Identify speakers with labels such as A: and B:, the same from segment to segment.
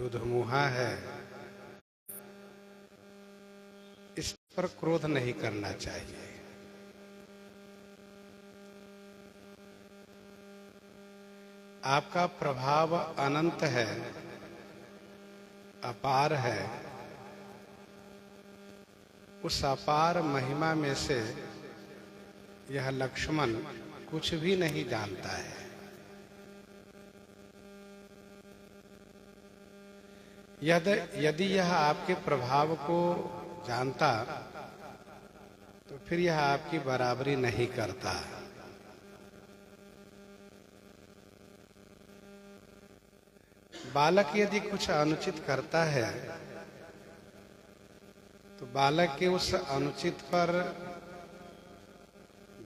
A: दुधमुहा है, इस पर क्रोध नहीं करना चाहिए। आपका प्रभाव अनंत है, अपार है। उस अपार महिमा में से यह लक्ष्मण कुछ भी नहीं जानता है। यदि यह आपके प्रभाव को जानता तो फिर यह आपकी बराबरी नहीं करता। बालक यदि कुछ अनुचित करता है तो बालक के उस अनुचित पर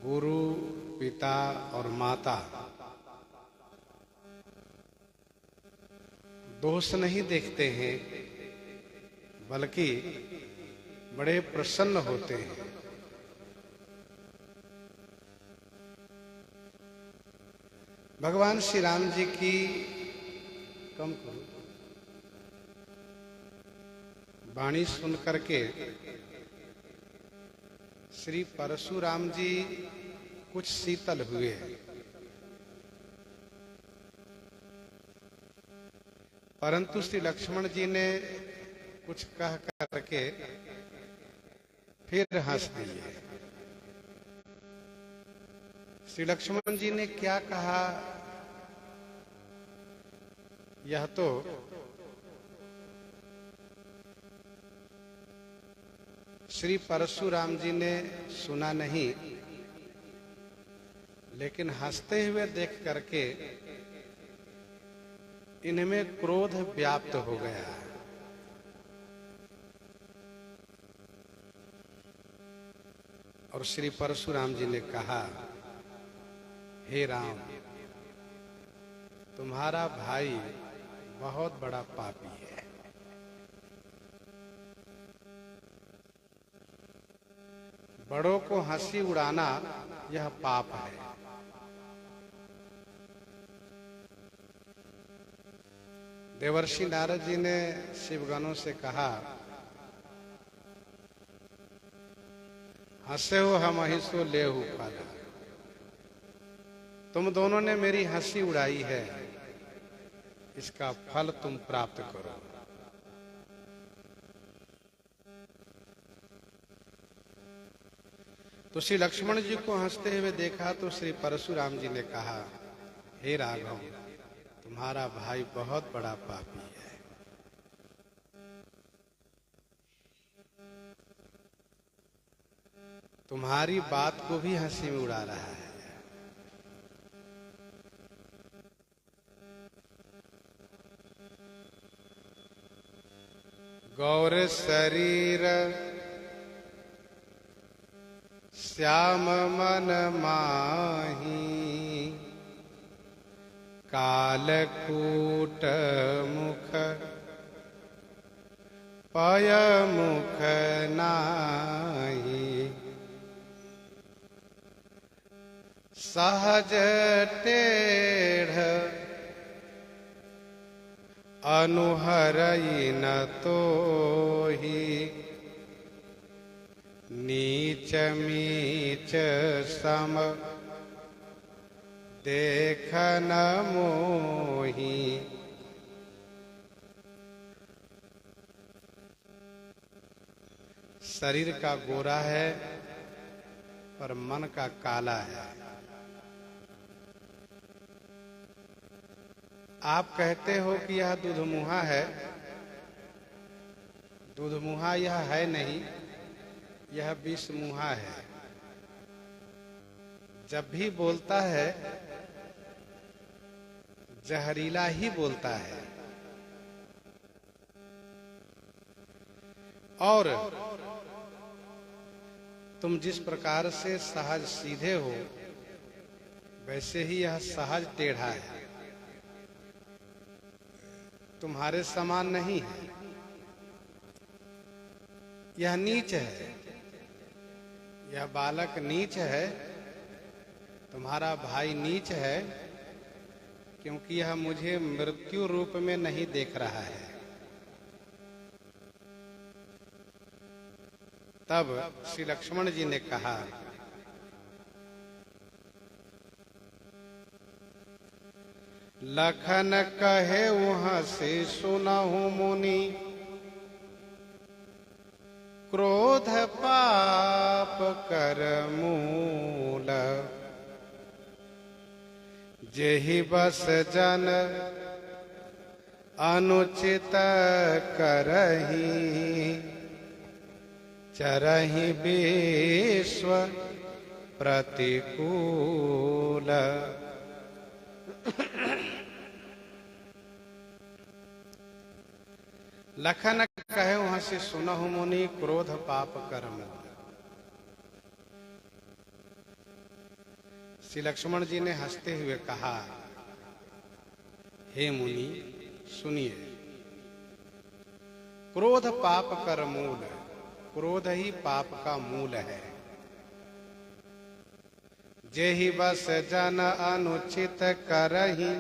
A: गुरु, पिता और माता दोष नहीं देखते हैं, बल्कि बड़े प्रसन्न होते हैं। भगवान श्री राम जी की वाणी सुन करके श्री परशुराम जी कुछ शीतल हुए। परंतु श्री लक्ष्मण जी ने कुछ कह करके फिर हंस दिए। श्री लक्ष्मण जी ने क्या कहा, यह तो श्री परशुराम जी ने सुना नहीं, लेकिन हंसते हुए देख करके इनमें क्रोध व्याप्त हो गया। और श्री परशुराम जी ने कहा, हे राम, तुम्हारा भाई बहुत बड़ा पापी है। बड़ों को हंसी उड़ाना यह पाप है। देवर्षि नारद जी ने शिवगणों से कहा, हंसे हो हम हिस्सो ले हो पाला। तुम दोनों ने मेरी हंसी उड़ाई है, इसका फल तुम प्राप्त करो। तो श्री लक्ष्मण जी को हंसते हुए देखा तो श्री परशुराम जी ने कहा, हे राघव, तुम्हारा भाई बहुत बड़ा पापी है। तुम्हारी बात को भी हंसी में उड़ा रहा है। गौर शरीर श्याम मन माही, कालकूट मुख पय मुख नाही, सहज टेढ़ अनुहरई न तोहि, नीच मीच सम देखन मोही। शरीर का गोरा है पर मन का काला है। आप कहते हो कि यह दुधमुहा है, दुधमुहा यह है नहीं, यह विषमुहा है। जब भी बोलता है जहरीला ही बोलता है। और तुम जिस प्रकार से सहज सीधे हो, वैसे ही यह सहज टेढ़ा है, तुम्हारे समान नहीं है। यह नीच है, यह बालक नीच है, तुम्हारा भाई नीच है, क्योंकि यह मुझे मृत्यु रूप में नहीं देख रहा है। तब श्री लक्ष्मण जी ने कहा, लखन कहे वहां से सुनहु मुनि, क्रोध पाप कर मूल, जेहि बस जन अनुचित करहि, चरहि विश्व प्रतिकूल। लखन कहे वहां से सुनहु मुनि, क्रोध पाप कर मूल। श्री लक्ष्मण जी ने हंसते हुए कहा, हे मुनि सुनिए, क्रोध पाप कर मूल, क्रोध ही पाप का मूल है। जेहि बस जन अनुचित करहि,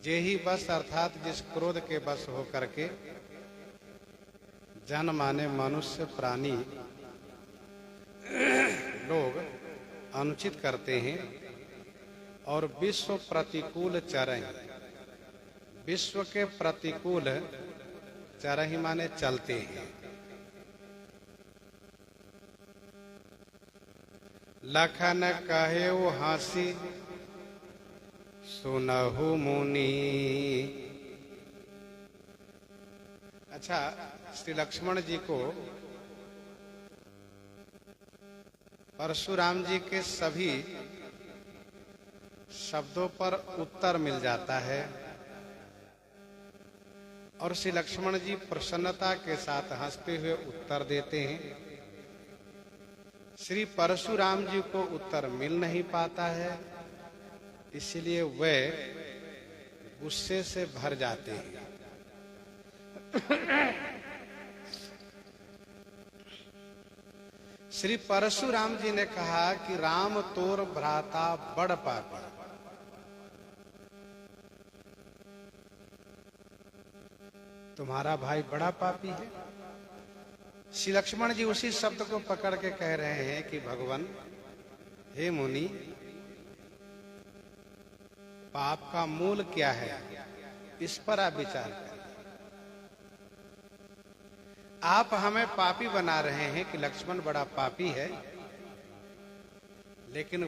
A: जेहि बस अर्थात जिस क्रोध के बस होकर के जन माने मनुष्य प्राणी लोग अनुचित करते हैं और विश्व प्रतिकूल चरहि, विश्व के प्रतिकूल चरहि माने चलते हैं। लखन कहे वो हंसी सुनहु मुनि। अच्छा, श्री लक्ष्मण जी को परशुराम जी के सभी शब्दों पर उत्तर मिल जाता है और श्री लक्ष्मण जी प्रसन्नता के साथ हंसते हुए उत्तर देते हैं। श्री परशुराम जी को उत्तर मिल नहीं पाता है, इसलिए वे गुस्से से भर जाते हैं। श्री परशुराम जी ने कहा कि राम तोर भ्राता बड़ पापी, तुम्हारा भाई बड़ा पापी है। श्री लक्ष्मण जी उसी शब्द को पकड़ के कह रहे हैं कि भगवान, हे मुनि, पाप का मूल क्या है, इस पर आप विचार करें। आप हमें पापी बना रहे हैं कि लक्ष्मण बड़ा पापी है, लेकिन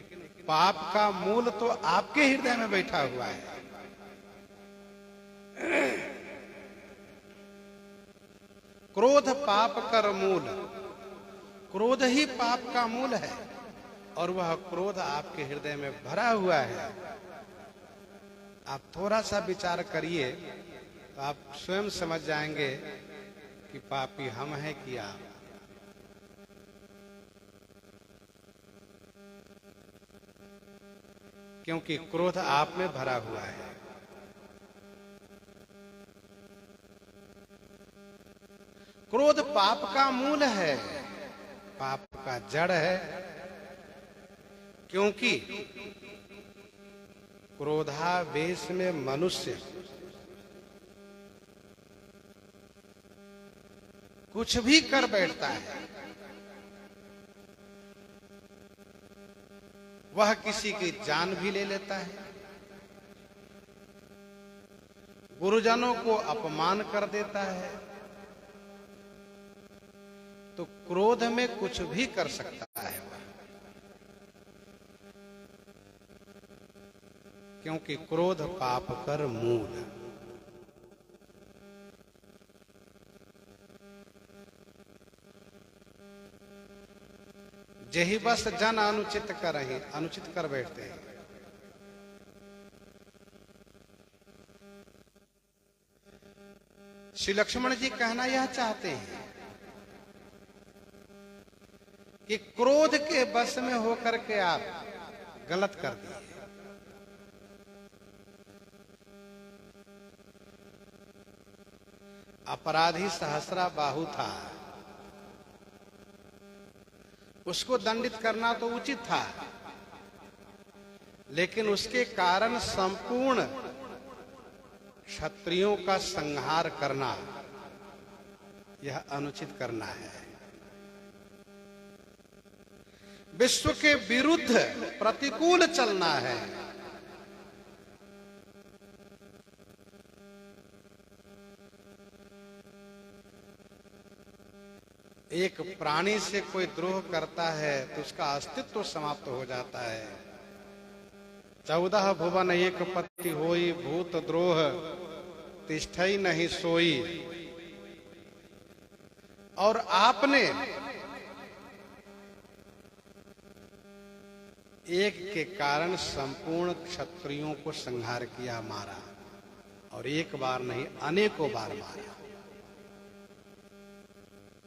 A: पाप का मूल तो आपके हृदय में बैठा हुआ है। क्रोध पाप कर मूल, क्रोध ही पाप का मूल है और वह क्रोध आपके हृदय में भरा हुआ है। आप थोड़ा सा विचार करिए तो आप स्वयं समझ जाएंगे कि पापी हम हैं कि आप। क्योंकि क्रोध आप में भरा हुआ है। क्रोध पाप का मूल है, पाप का जड़ है, क्योंकि क्रोधावेश में मनुष्य कुछ भी कर बैठता है। वह किसी की जान भी ले लेता है, गुरुजनों को अपमान कर देता है, तो क्रोध में कुछ भी कर सकता है वह, क्योंकि क्रोध पाप कर मूल। जेहि बस जन अनुचित कर रहे, अनुचित कर बैठते हैं। श्री लक्ष्मण जी कहना यह चाहते हैं कि क्रोध के बस में होकर के आप गलत कर दिए। अपराधी सहस्रा बाहु था, उसको दंडित करना तो उचित था, लेकिन उसके कारण संपूर्ण क्षत्रियों का संहार करना यह अनुचित करना है। विश्व के विरुद्ध प्रतिकूल चलना है। एक प्राणी से कोई द्रोह करता है तो उसका अस्तित्व समाप्त हो जाता है। 14 भुवन एक पति होई, भूत द्रोह तिष्ठई नहीं सोई। और आपने एक के कारण संपूर्ण क्षत्रियों को संहार किया, मारा, और एक बार नहीं अनेकों बार मारा।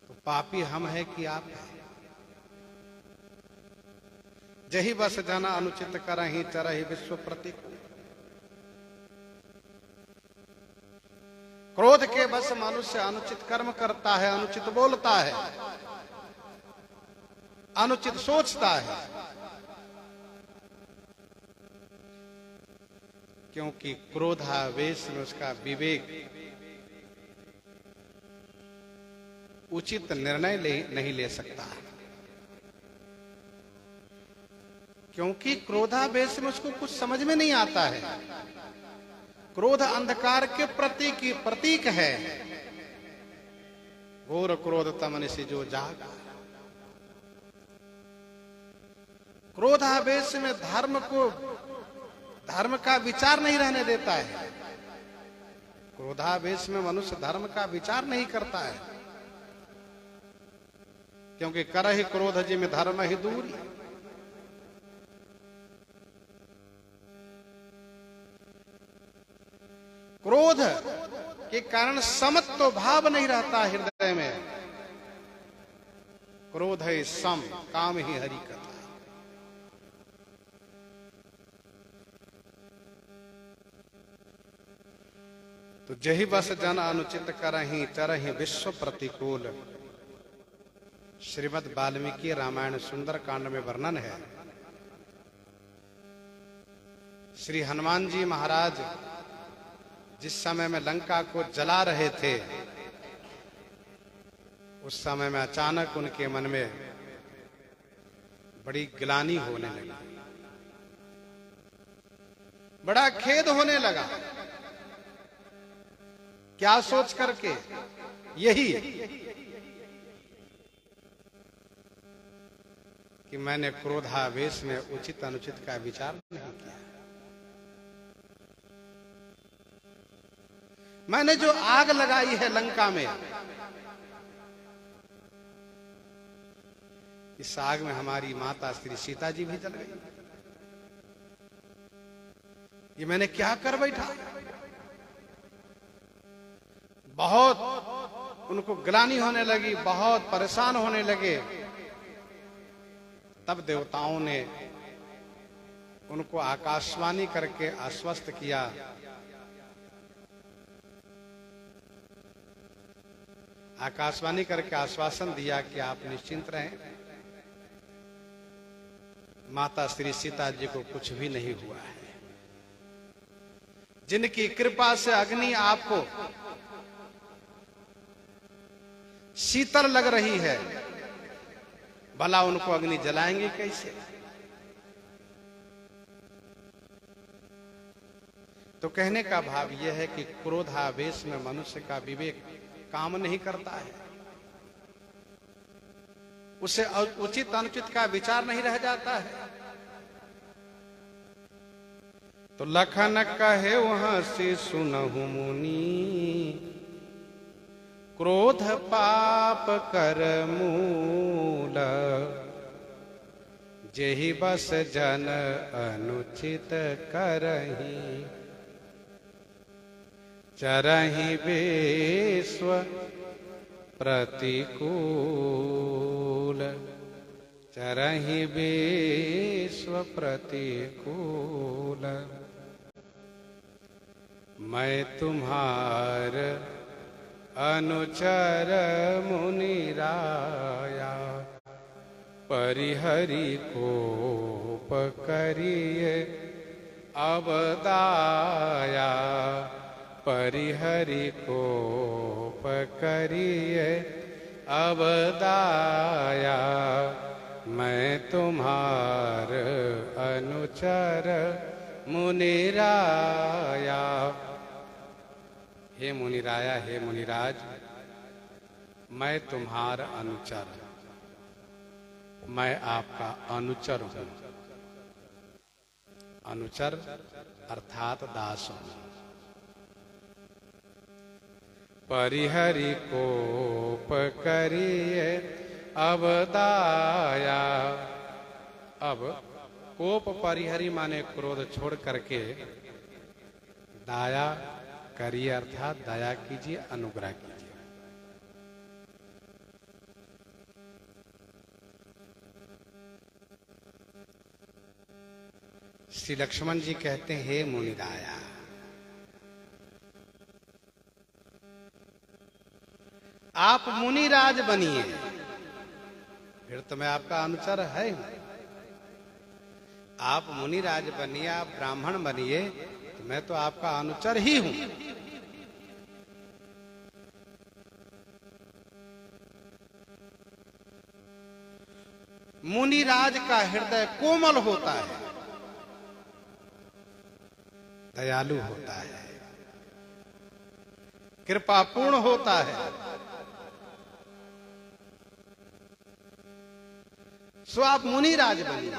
A: तो पापी हम है कि आप है? जही बस जना अनुचित करहि, चरहि विश्व प्रतिकूल। क्रोध के बस मनुष्य अनुचित कर्म करता है, अनुचित बोलता है, अनुचित सोचता है, क्योंकि क्रोधावेश में उसका विवेक उचित निर्णय नहीं ले सकता, क्योंकि क्रोधावेश में उसको कुछ समझ में नहीं आता है। क्रोध अंधकार के प्रतीक है। घोर क्रोध तमन से जो जागा। क्रोधावेश में धर्म का विचार नहीं रहने देता है। क्रोधावेश में मनुष्य धर्म का विचार नहीं करता है, क्योंकि करहि क्रोध जिम धर्म ही दूरी। क्रोध के कारण समत्व भाव नहीं रहता हृदय में। क्रोध है सम, काम ही हरि कथा। तो जही बस जन अनुचित करहि, चरहि विश्व प्रतिकूल। श्रीमद् वाल्मीकि रामायण सुंदर कांड में वर्णन है। श्री हनुमान जी महाराज जिस समय में लंका को जला रहे थे, उस समय में अचानक उनके मन में बड़ी ग्लानि होने लगी, बड़ा खेद होने लगा। क्या सोच करके? यही कि मैंने क्रोधावेश में उचित अनुचित का विचार नहीं किया। मैंने जो आग लगाई है लंका में, इस आग में हमारी माता श्री सीता जी भी जल गई। ये मैंने क्या कर बैठा? बहुत उनको ग्लानि होने लगी, बहुत परेशान होने लगे। तब देवताओं ने उनको आकाशवाणी करके आश्वस्त किया। आकाशवाणी करके आश्वासन दिया कि आप निश्चिंत रहें, माता श्री सीता जी को कुछ भी नहीं हुआ है। जिनकी कृपा से अग्नि आपको शीतल लग रही है, भला उनको अग्नि जलाएंगे कैसे? तो कहने का भाव यह है कि क्रोधावेश में मनुष्य का विवेक काम नहीं करता है, उसे उचित अनुचित का विचार नहीं रह जाता है। तो लखन कहे वहां से सुनहु मुनि, क्रोध पाप कर मूल। जेहि बस जन अनुचित करहि, चरहि विश्व प्रतिकूल। चरहि विश्व प्रतिकूल। मैं तुम्हार अनुचर मुनि राया, परिहरि कोप करिए अब दाया। परिहरि कोप करिए अब दाया, मैं तुम्हार अनुचर मुनिराया। हे मुनिराया, हे मुनिराज, मैं तुम्हार अनुचर, मैं आपका अनुचर हूं। अनुचर अर्थात दास हूं। परिहरि कोप करिए अब दाया। अब कोप परिहरि माने क्रोध छोड़ करके दाया करिए अर्थात दया कीजिए, अनुग्रह कीजिए। श्री लक्ष्मण जी कहते हैं, हे मुनिराया, आप मुनिराज बनिए, फिर तो मैं आपका अनुचर है। आप मुनिराज बनिए, आप ब्राह्मण बनिए, तो मैं तो आपका अनुचर ही हूं। मुनिराज का हृदय कोमल होता है, दयालु होता है, कृपापूर्ण होता है। सो आप मुनिराज बनिए,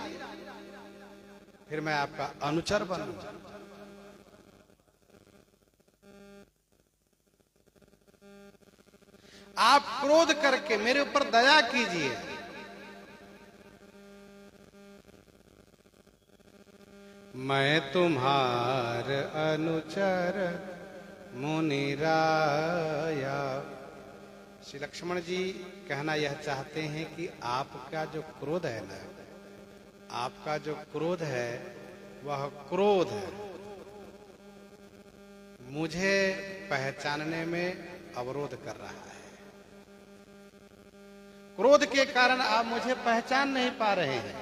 A: फिर मैं आपका अनुचर बनूंगा। आप क्रोध करके मेरे ऊपर दया कीजिए। मैं तुम्हार अनुचर मुनिराया। श्री लक्ष्मण जी कहना यह चाहते हैं कि आपका जो क्रोध है ना, आपका जो क्रोध है वह क्रोध मुझे पहचानने में अवरोध कर रहा है। क्रोध के कारण आप मुझे पहचान नहीं पा रहे हैं,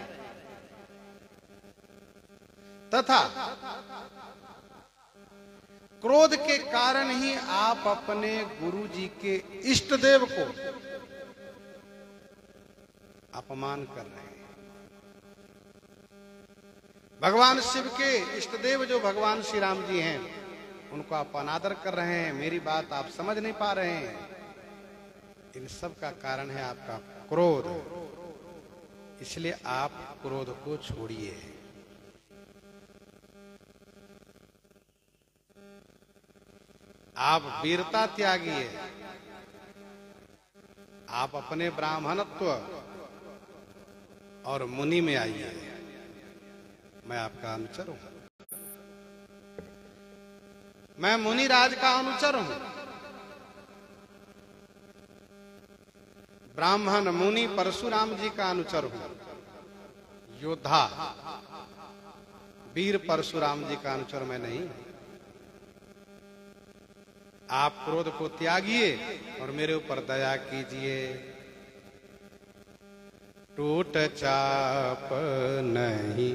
A: तथा क्रोध के कारण ही आप अपने गुरु जी के इष्ट देव को अपमान कर रहे हैं। भगवान शिव के इष्ट देव जो भगवान श्री राम जी हैं, उनको आप अनादर कर रहे हैं। मेरी बात आप समझ नहीं पा रहे हैं। इन सब का कारण है आपका क्रोध। इसलिए आप क्रोध को छोड़िए। आप वीरता त्यागिए। आप अपने ब्राह्मणत्व और मुनि में आइए। मैं आपका अनुचर हूं। मैं मुनिराज का अनुचर हूं। ब्राह्मण मुनि परशुराम जी का अनुचर हूं। योद्धा वीर परशुराम जी का अनुचर मैं नहीं। आप क्रोध को त्यागिए और मेरे ऊपर दया कीजिए। टूट चाप नहीं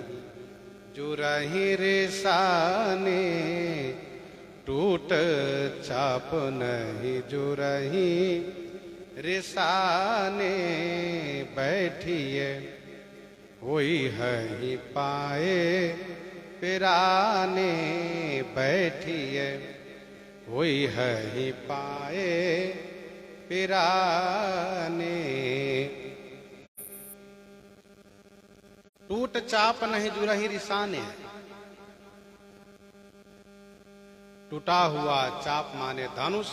A: जुरहि रिसाने, टूट चाप नहीं जुरहि रिसाने, बैठिए होई है पाए पिराने, बैठिए होई है पाए पिराने। टूट चाप नहीं जुरहि रिसाने। टूटा हुआ चाप माने धनुष,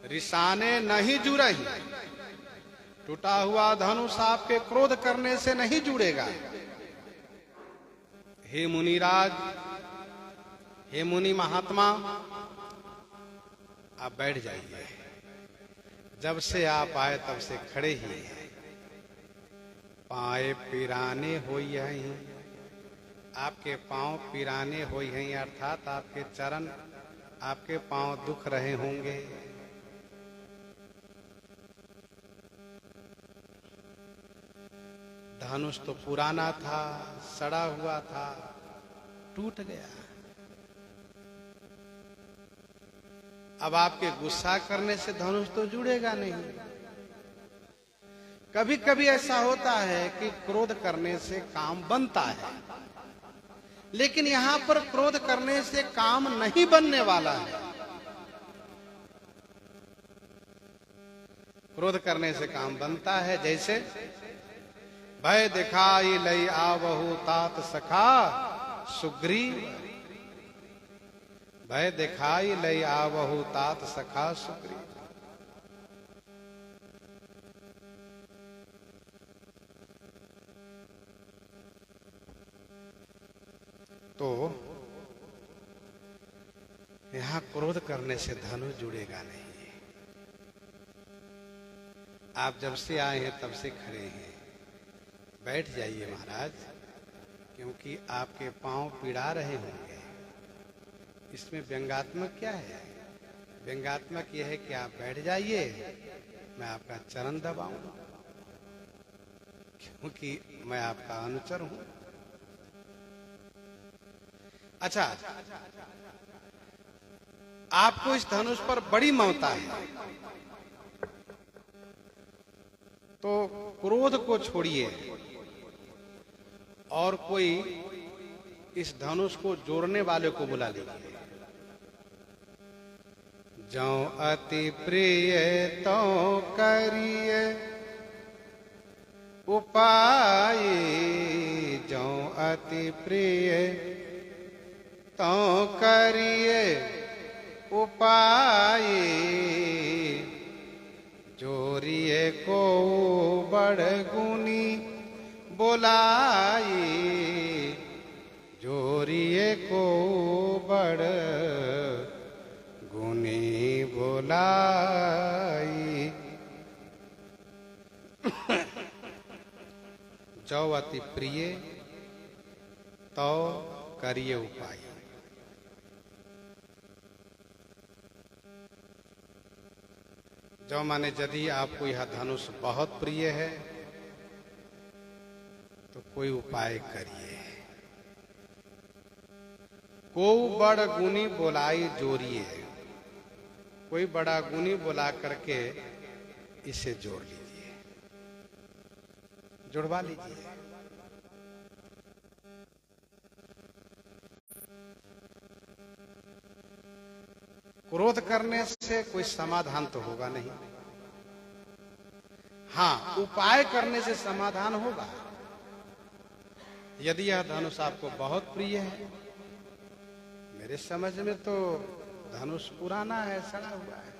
A: रिसाने नहीं जुरहि। टूटा हुआ धनुष आपके क्रोध करने से नहीं जुड़ेगा। हे मुनिराज, हे मुनि महात्मा, आप बैठ जाइए। जब से आप आए तब से खड़े ही हैं। पाए पिराने होई हैं, आपके पांव पिराने होई हैं, अर्थात आपके चरण, आपके पांव दुख रहे होंगे। धनुष तो पुराना था, सड़ा हुआ था, टूट गया। अब आपके गुस्सा करने से धनुष तो जुड़ेगा नहीं। कभी कभी ऐसा होता है कि क्रोध करने से काम बनता है, लेकिन यहां पर क्रोध करने से काम नहीं बनने वाला है। क्रोध करने से काम बनता है। जैसे भय दिखाई लई आवहु तात सखा सुग्रीव, भय दिखाई लई आवहु तात सखा सुग्रीव। तो यहां क्रोध करने से धनुष जुड़ेगा नहीं। आप जब से आए हैं तब से खड़े हैं, बैठ जाइए महाराज, क्योंकि आपके पांव पीड़ा रहे होंगे। इसमें व्यंग्यात्मक क्या है? व्यंग्यात्मक यह है कि आप बैठ जाइए, मैं आपका चरण दबाऊंगा, क्योंकि मैं आपका अनुचर हूं। अच्छा, आपको इस धनुष पर बड़ी ममता है, तो क्रोध को छोड़िए और कोई इस धनुष को जोड़ने वाले को बुला लीजिए। जो अति प्रिय तो करिए उपाय, जो अति प्रिय तो करिए उपाय, जोरिए को बड़ गुनी बोलाई, जोरिए को बड़ गुनी बोलाई। जो अति प्रिय तो करिए उपाय। जो माने यदि आपको यह धनुष बहुत प्रिय है तो कोई उपाय करिए। को बड़ गुनी बोलाई जोड़िए, कोई बड़ा गुनी बोला करके इसे जोड़ लीजिए, जुड़वा लीजिए। क्रोध करने से कोई समाधान तो होगा नहीं। हाँ, उपाय करने से समाधान होगा। यदि यह धनुष आपको बहुत प्रिय है, मेरे समझ में तो धनुष पुराना है, सड़ा हुआ है।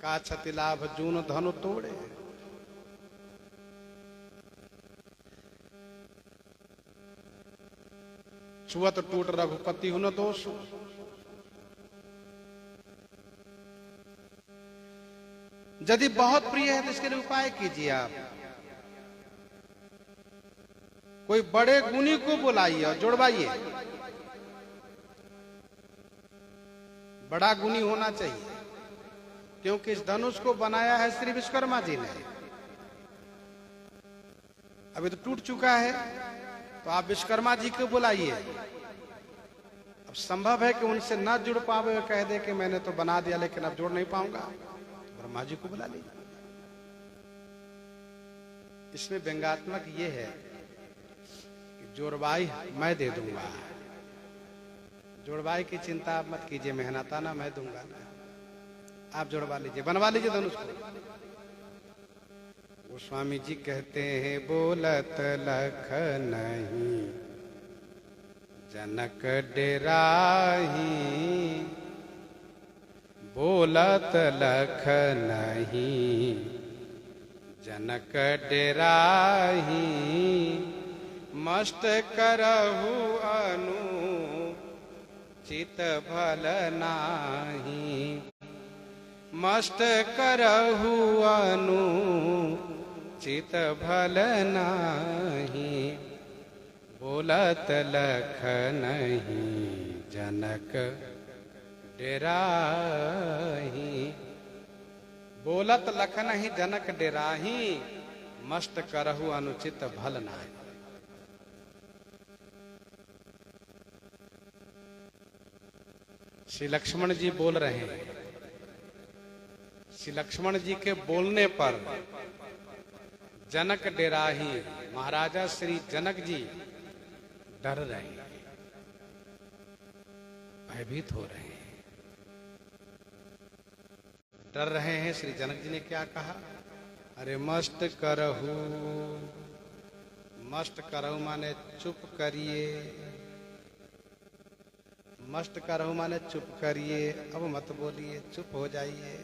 A: का क्षति लाभ जून धनु तोड़े। छुअत टूट रघुपति हुन दोष। यदि बहुत प्रिय है तो इसके लिए उपाय कीजिए। आप कोई बड़े गुणी को बुलाइए और जुड़वाइए। बड़ा गुणी होना चाहिए, क्योंकि इस धनुष को बनाया है श्री विश्वकर्मा जी ने। अभी तो टूट चुका है, तो आप विश्वकर्मा जी को बुलाइए। अब संभव है कि उनसे न जुड़ पावे, कह दे कि मैंने तो बना दिया लेकिन अब जोड़ नहीं पाऊंगा, ब्रह्मा जी को बुला लीजिए। इसमें व्यंग्यात्मक ये है कि जोड़वाई मैं दे दूंगा, जोड़वाई की चिंता आप मत कीजिए, मेहनताना मैं दूंगा ना। आप जोड़वा लीजिए, बनवा लीजिए धनुष को। गोस्वामी जी कहते हैं बोलत लख नहीं जनक डेराही, बोलत लख नहीं जनक डेराही, मस्त करहु अनु चित भल नाही, मस्त करहु अनु चित भल नाही, बोलत लख नहीं जनक डेराही, बोलत लख नहीं जनक डेराही, मस्त करहु अनुचित भल नाही। श्री लक्ष्मण जी बोल रहे हैं श्री लक्ष्मण जी के बोलने पर जनक डेराही, महाराजा श्री जनक जी डर रहे हैं, भयभीत हो रहे हैं। डर रहे हैं। श्री जनक जी ने क्या कहा? अरे मस्त करहु, मस्त करहु माने चुप करिए, मस्त करहु माने चुप करिए, अब मत बोलिए, चुप हो जाइए।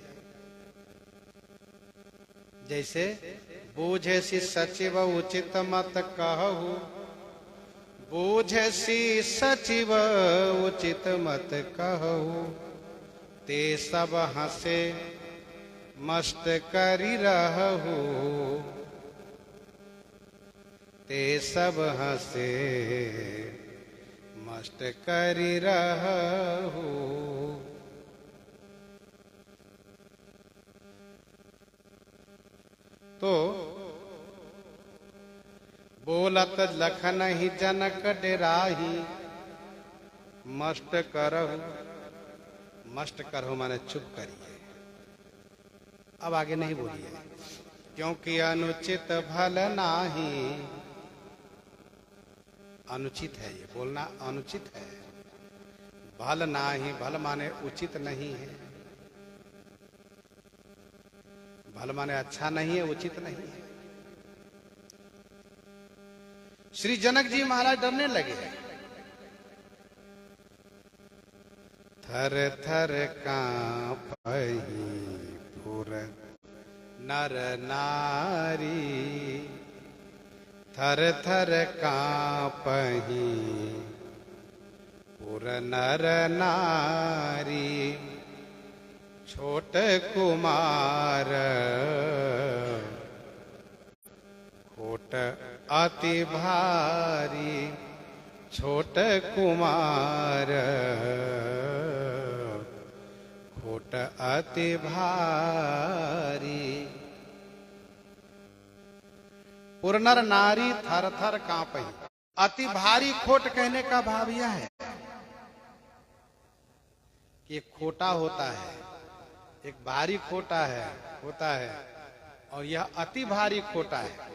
A: जैसे बूझसी सचिव उचित मत कहु, बूझसी सचिव उचित मत कहु, ते सब हंसे मस्त करी रहु, ते सब हंसे मस्त करी रहु। तो बोलत लखन ही जनक डेराही, मस्त करहु, मस्त करहु माने चुप करिए, अब आगे नहीं बोलिए, क्योंकि अनुचित भल नाही। अनुचित है, ये बोलना अनुचित है। भल नाही, भल माने उचित नहीं है, भल माने अच्छा नहीं है, उचित नहीं है। श्री जनक जी महाराज डरने लगे। थर थर कांपहि पुर नर नारी, थर थर कांपहि पुर नर नारी, छोट कुमार खोट अति भारी, छोट कुमार खोट अति भारी। पुरनर नारी थर थर कांपही। अति भारी खोट कहने का भाव यह है कि एक खोटा होता है, एक भारी खोटा है होता है, और यह अति भारी खोटा है।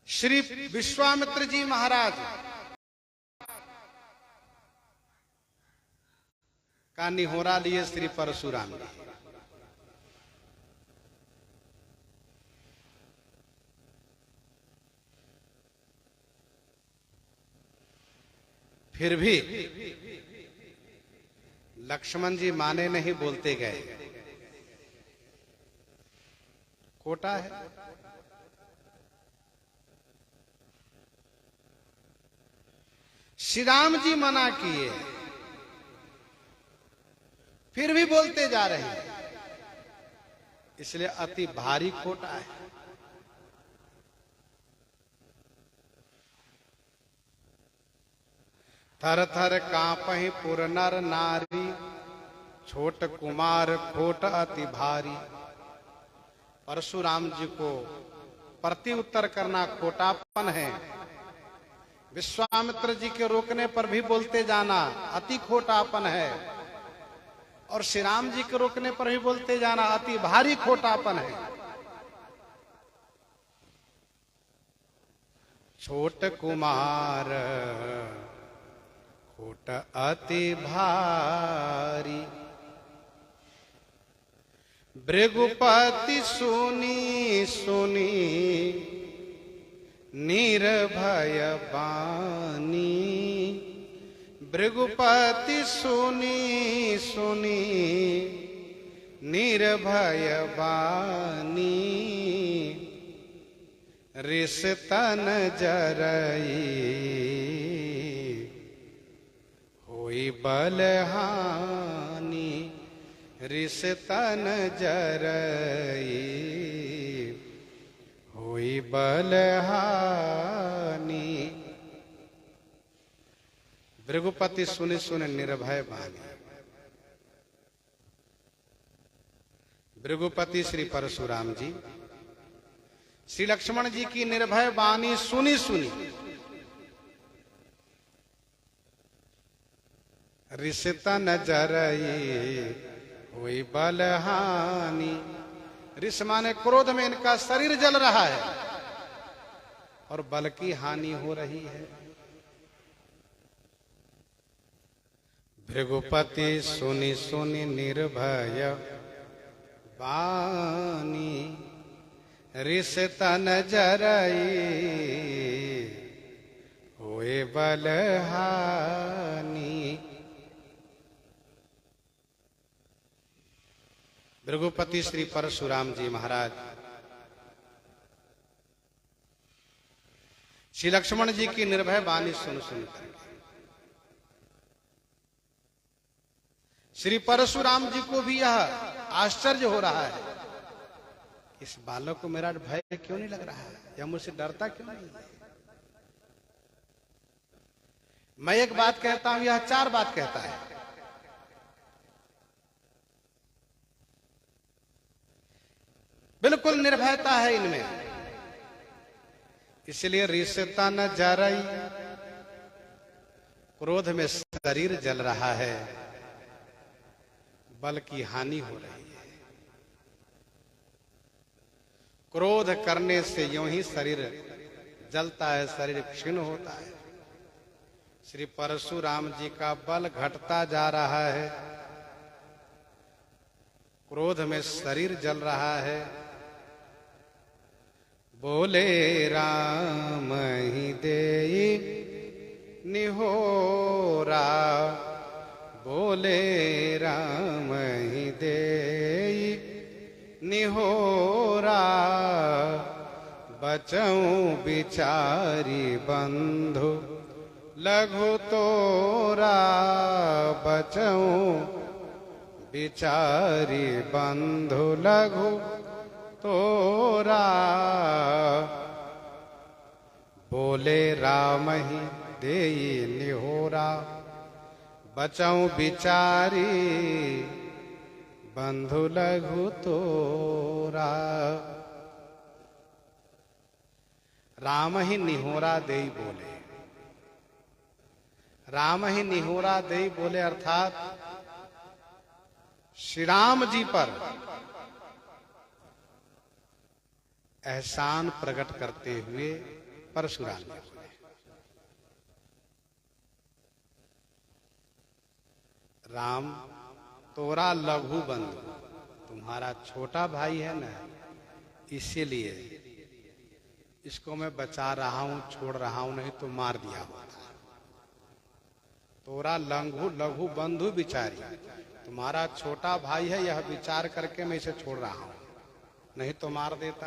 A: श्री विश्वामित्र जी महाराज का निहोरा लिए श्री परशुराम जी। फिर भी लक्ष्मण जी माने नहीं, बोलते गए। खोटा है। श्री राम जी मना किए, फिर भी बोलते जा रहे हैं, इसलिए अति भारी खोटा है। थर थर कांपहि पुर नर नारी, छोट कुमार खोट अति भारी। परशुराम जी को प्रति उत्तर करना खोटापन है। विश्वामित्र जी के रोकने पर भी बोलते जाना अति खोटापन है, और श्री राम जी के रोकने पर भी बोलते जाना अति भारी खोटापन है। छोट कुमार खोट अति भारी। भृगुपति सुनी सुनी निर्भय बानी। भृगुपति सुनी सुनी निर्भय बानी। रिश्तन जरई होई बलहानी। रिश्तन जरई होई बलहानी। भृगुपति सुनि सुनि निर्भय बानी। भृगुपति श्री परशुराम जी श्री लक्ष्मण जी की निर्भय बानी सुनी सुनी रिश्तन जरई हुई बलहानि। रिस माने क्रोध में इनका शरीर जल रहा है और बल की हानि हो रही है। भृगुपति सुनि सुनि निर्भय बानी। रिश्तन जरई हुए बलहानि। भृगुपति श्री परशुराम जी महाराज श्री लक्ष्मण जी की निर्भय वाणी सुन सुन कर श्री परशुराम जी को भी यह आश्चर्य हो रहा है, इस बालक को मेरा भय क्यों नहीं लग रहा है, या मुझसे डरता क्यों नहीं है। मैं एक बात कहता हूं, यह चार बात कहता है। बिल्कुल निर्भयता है इनमें, इसलिए रिश्ता न जरई, क्रोध में शरीर जल रहा है, बल की हानि हो रही है। क्रोध करने से यूं ही शरीर जलता है, शरीर क्षीण होता है। श्री परशुराम जी का बल घटता जा रहा है, क्रोध में शरीर जल रहा है। बोले राम ही देई निहोरा, बोले राम ही देई निहोरा। बचऊं बिचारी बंधु लघु तोरा, बचऊं बिचारी बंधु लघु तोरा। बोले राम ही देई निहोरा, बचऊं बिचारी बंधु लघु तोरा। राम ही निहोरा देई बोले, राम ही निहोरा देई बोले अर्थात श्री राम जी पर एहसान प्रकट करते हुए परशुराम जी बोले, राम तोरा लघु बंधु, तुम्हारा छोटा भाई है ना, इसीलिए इसको मैं बचा रहा हूं, छोड़ रहा हूं, नहीं तो मार दिया होता। तोरा लघु लघु बंधु बिचारी, तुम्हारा छोटा भाई है, यह विचार करके मैं इसे छोड़ रहा हूं, नहीं तो मार देता।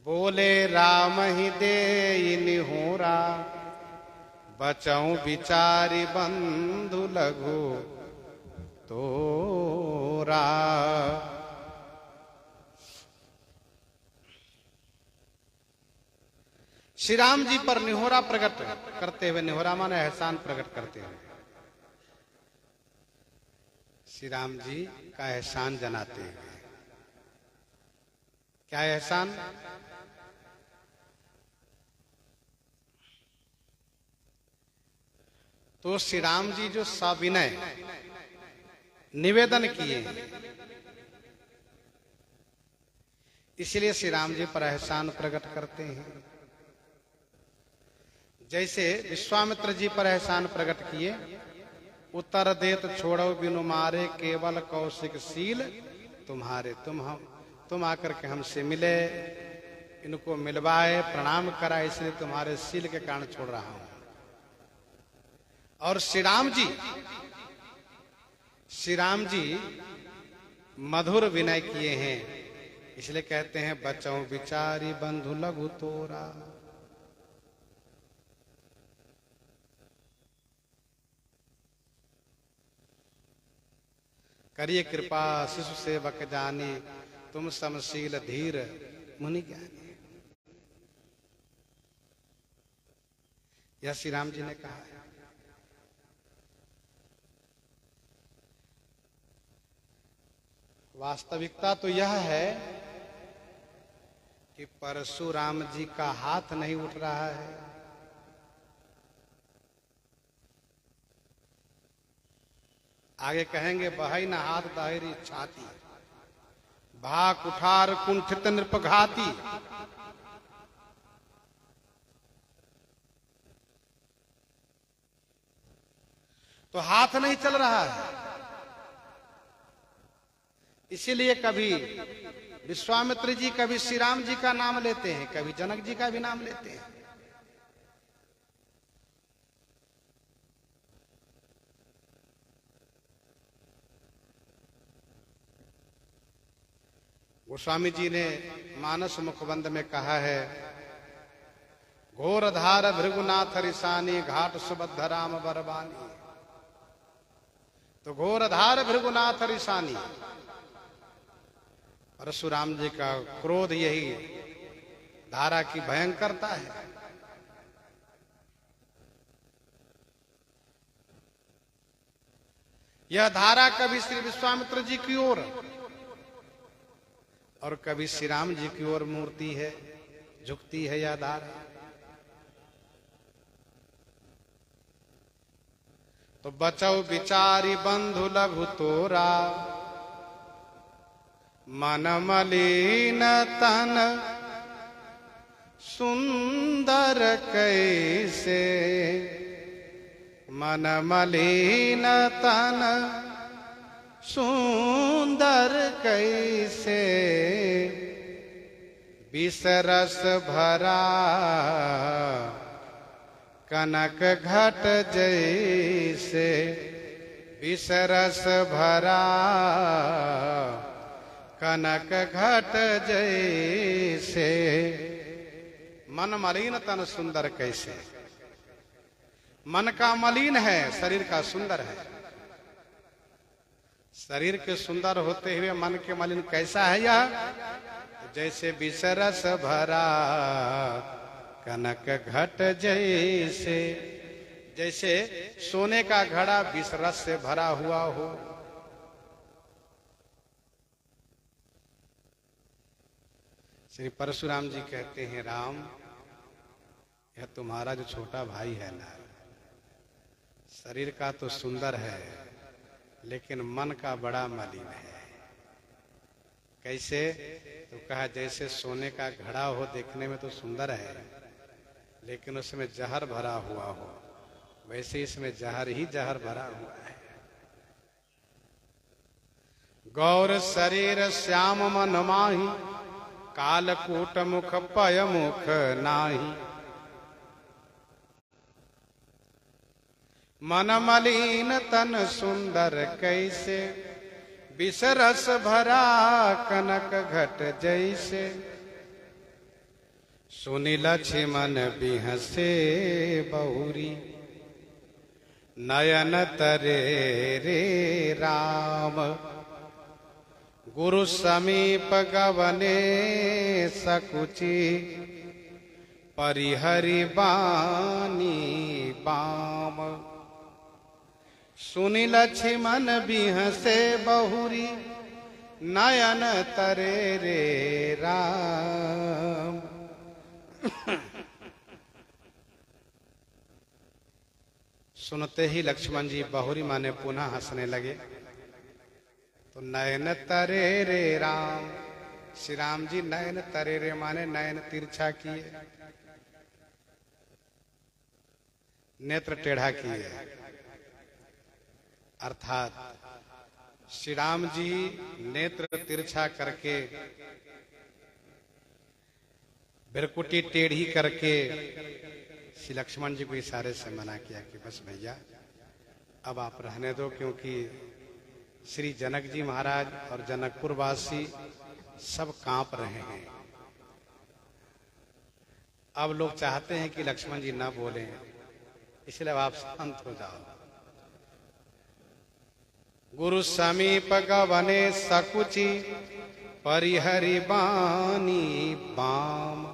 A: बोले राम ही देई निहोरा, बचऊं बिचारी बंधु लघु तोरा। श्री राम जी पर निहोरा प्रकट करते हुए, निहोरा माने एहसान प्रकट करते हुए, श्री राम जी का एहसान जनाते हुए। क्या एहसान? तो श्री राम जी जो सविनय निवेदन किए, इसलिए श्री राम जी पर एहसान प्रकट करते हैं। जैसे विश्वामित्र जी पर एहसान प्रकट किए, उत्तर देत छोड़ो बिनु मारे, केवल कौशिक शील तुम्हारे। तुम आकर के हमसे मिले, इनको मिलवाए, प्रणाम करा, इसलिए तुम्हारे शील के कारण छोड़ रहा हूं। और श्री राम जी मधुर विनय किए हैं, इसलिए कहते हैं बचऊं बिचारी बंधु लघु तोरा। करिए कृपा शिशु सेवक जानी, तुम समशील धीर मुनि ज्ञानी। यह श्री राम जी ने कहा है। वास्तविकता तो यह है कि परशुराम जी का हाथ नहीं उठ रहा है, आगे कहेंगे बहई न हाथ दाहिरी छाती, भा कुठार कुंठित नृपघाती। तो हाथ नहीं चल रहा है, इसीलिए कभी विश्वामित्र जी कभी श्री राम जी का नाम लेते हैं, कभी जनक जी का भी नाम लेते हैं। गोस्वामी जी ने मानस मुखबंद में कहा है, घोर धार भृगुनाथ रिसानी घाट सुबद्ध राम बरबानी। तो घोर धार भृगुनाथ रिसानी, परशुराम जी का क्रोध यही धारा की भयंकरता है। यह धारा कभी श्री विश्वामित्र जी की ओर और कभी श्री राम जी की ओर मूर्ति है, झुकती है यह धारा। तो बचौ बिचारी बंधु लघु तोरा, मन मलिन तन सुंदर कैसे, मन मलिन तन सुंदर कैसे, विषरस भरा कनक घट जैसे, विषरस भरा कनक घट जैसे। मन मलिन तन सुंदर कैसे, मन का मलिन है, शरीर का सुंदर है। शरीर के सुंदर होते हुए मन के मलिन कैसा है यह? जैसे विषरस भरा कनक घट जैसे, जैसे सोने का घड़ा विषरस से भरा हुआ हो। श्री परशुराम जी कहते हैं, राम यह तुम्हारा जो छोटा भाई है ना, शरीर का तो सुंदर है लेकिन मन का बड़ा मलिन है। कैसे? तो कहा जैसे सोने का घड़ा हो, देखने में तो सुंदर है लेकिन उसमें जहर भरा हुआ हो, वैसे इसमें जहर ही जहर भरा हुआ है। गौर शरीर श्याम मन माही, कालकूट मुख पय मुख नाही। मन मलिन तन सुंदर कैसे, विषरस भरा कनक घट जैसे। सुनि लक्ष्मण बिहसे बहुरी, नयन तरे रे राम। गुरु समीप गवने सकुची, परिहरि बानी बाम। सुनि लक्ष्मण बिहसे बहुरी, नयन तरे रे राम। सुनते ही लक्ष्मण जी बहुरी माने पुनः हंसने लगे। तो नयन तरे रे राम, श्री राम जी नयन तरे रे माने नयन तिरछा किए, नेत्र टेढ़ा किए। अर्थात श्री राम जी नेत्र तिरछा करके, बिरकुटी टेढ़ी करके श्री लक्ष्मण जी को इशारे से मना किया कि बस भैया अब आप रहने दो, क्योंकि श्री जनक जी महाराज और जनकपुर वासी सब कांप रहे हैं। अब लोग चाहते हैं कि लक्ष्मण जी ना बोलें, इसलिए आप शांत हो जाओ। गुरु समीप गवने सकुची, परिहरि बानी बाम।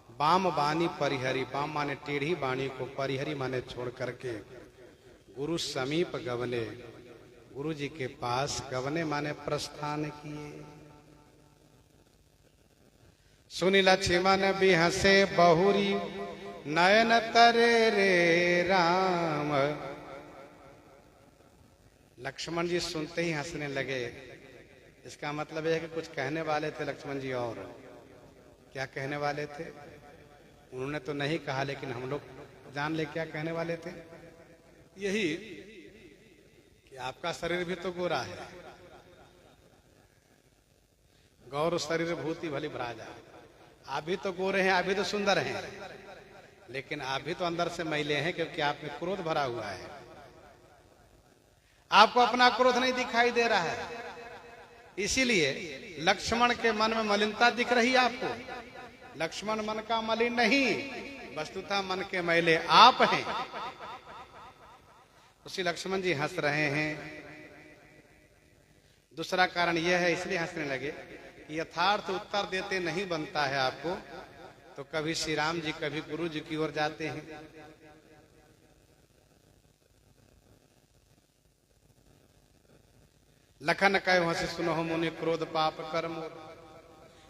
A: बाम बानी परिहरि, बाम माने टेढ़ी बाणी को, परिहरि माने छोड़ करके गुरु समीप गवने, गुरु जी के पास, गवने माने प्रस्थान किए। सुनि लक्ष्मण बिहसे बहुरी, नयन तरे रे राम। लक्ष्मण जी सुनते ही हंसने लगे। इसका मतलब यह है कि कुछ कहने वाले थे लक्ष्मण जी। और क्या कहने वाले थे? उन्होंने तो नहीं कहा, लेकिन हम लोग जान ले क्या कहने वाले थे। यही कि आपका शरीर भी तो गोरा है। गौर शरीर भूति भली भ्राजा। आप भी तो गोरे हैं, आप भी तो सुंदर हैं, लेकिन आप भी तो अंदर से मैले हैं, क्योंकि आप में क्रोध भरा हुआ है। आपको अपना क्रोध नहीं दिखाई दे रहा है, इसीलिए लक्ष्मण के मन में मलिनता दिख रही है आपको। लक्ष्मण मन का मलिन नहीं, वस्तुतः मन के मैले आप हैं। उसी लक्ष्मण जी हंस रहे हैं। दूसरा कारण यह है, इसलिए हंसने लगे कि यथार्थ उत्तर देते नहीं बनता है आपको, तो कभी श्री राम जी कभी गुरु जी की ओर जाते हैं। लखन कहे हंसी सुनो मुनि क्रोध पाप कर्म।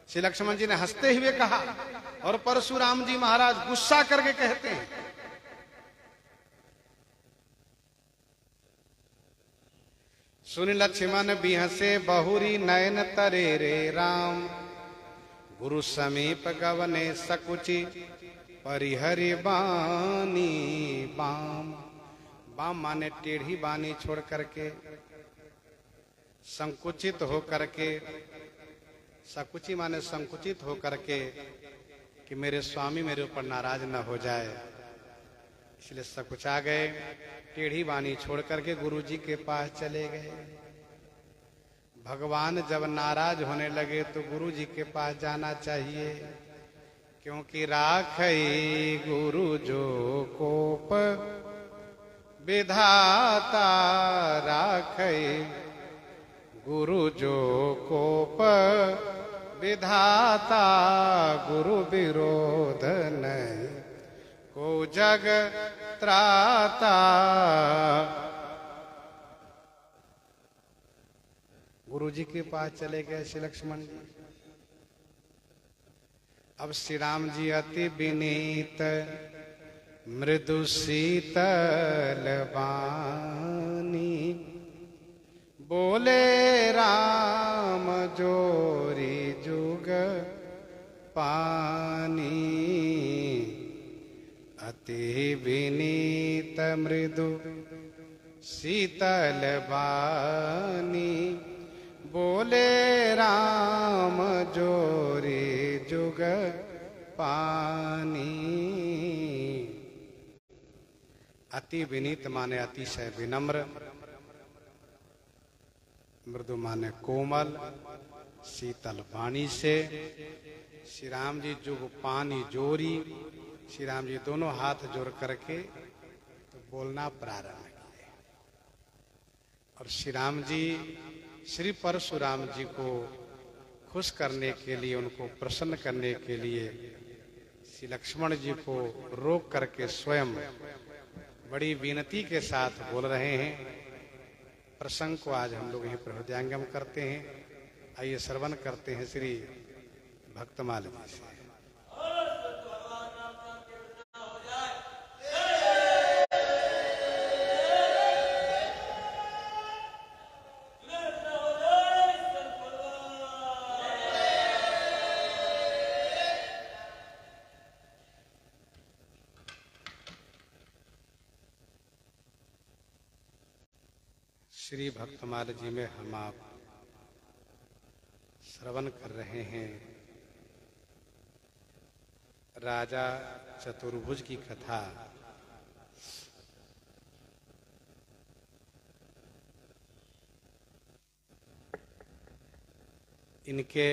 A: श्री लक्ष्मण जी ने हंसते हुए कहा, और परशुराम जी महाराज गुस्सा करके कहते हैं, सुन लक्ष्मण बिहसे बहुरी नयन तरे रे राम। गुरु समीप गवने सकुचि परिहरि बानी बाम। बाम माने टेढ़ी बानी छोड़ करके, संकुचित हो करके, सकुची माने संकुचित हो करके, कि मेरे स्वामी मेरे ऊपर नाराज न हो जाए, इसलिए सकुचा गए। टेढ़ी बानी छोड़ करके गुरु जी के पास चले गए। भगवान जब नाराज होने लगे तो गुरु जी के पास जाना चाहिए, क्योंकि राखई गुरु जो कोप विधाता। राखई गुरु जो कोप विधाता। गुरु विरोध नहीं को जग त्राता। गुरु जी के पास चले गए श्री लक्ष्मण जी। अब श्री राम जी अति विनीत मृदु शीतल बानी। बोले राम जोरी जुग पानी। अति विनीत मृदु शीतल बानी। बोले राम जोरी जुग पानी। अति विनीत माने अतिशय विनम्र, मृदु माने कोमल, शीतल वाणी से श्री राम जी जुग पानी जोरी। श्री राम जी दोनों हाथ जोड़ करके तो बोलना प्रारंभ किए। और श्री राम जी श्री परशुराम जी को खुश करने के लिए, उनको प्रसन्न करने के लिए श्री लक्ष्मण जी को रोक करके स्वयं बड़ी विनती के साथ बोल रहे हैं। प्रसंग को आज हम लोग यहीं पर हृदयंगम करते हैं। आइए श्रवण करते हैं श्री भक्तमाल जी से। श्री भक्तमाल जी में हम आप श्रवण कर रहे हैं राजा चतुर्भुज की कथा। इनके